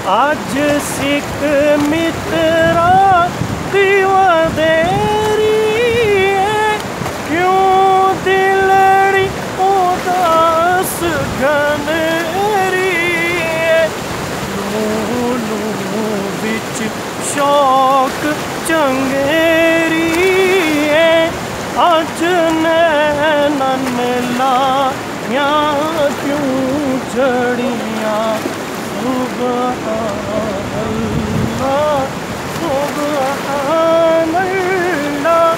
آج سکھ مترا دیوا دیری ہے کیوں دلڑی اداس گھنری ہے لوں لوں بچ شوق چنگیری ہے آج نینن لائیاں کیوں جڑیاں سبحان اللہ سبحان اللہ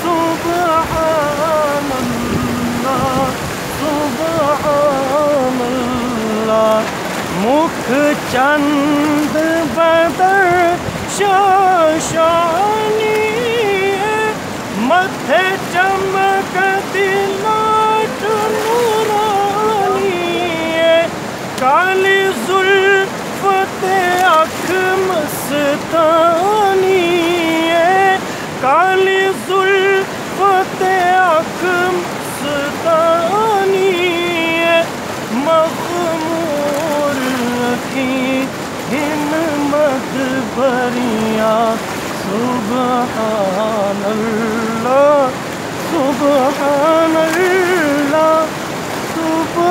سبحان اللہ سبحان اللہ مکھ چند بدر شاشانی ہے متھے چمکتی لاٹ نورانی ہے کالی زلف اکھ مستانی ہے کالی زلف اکھ مستانی ہے مغمور کی ہمت بھریاں سبحان اللہ سبحان اللہ سبحان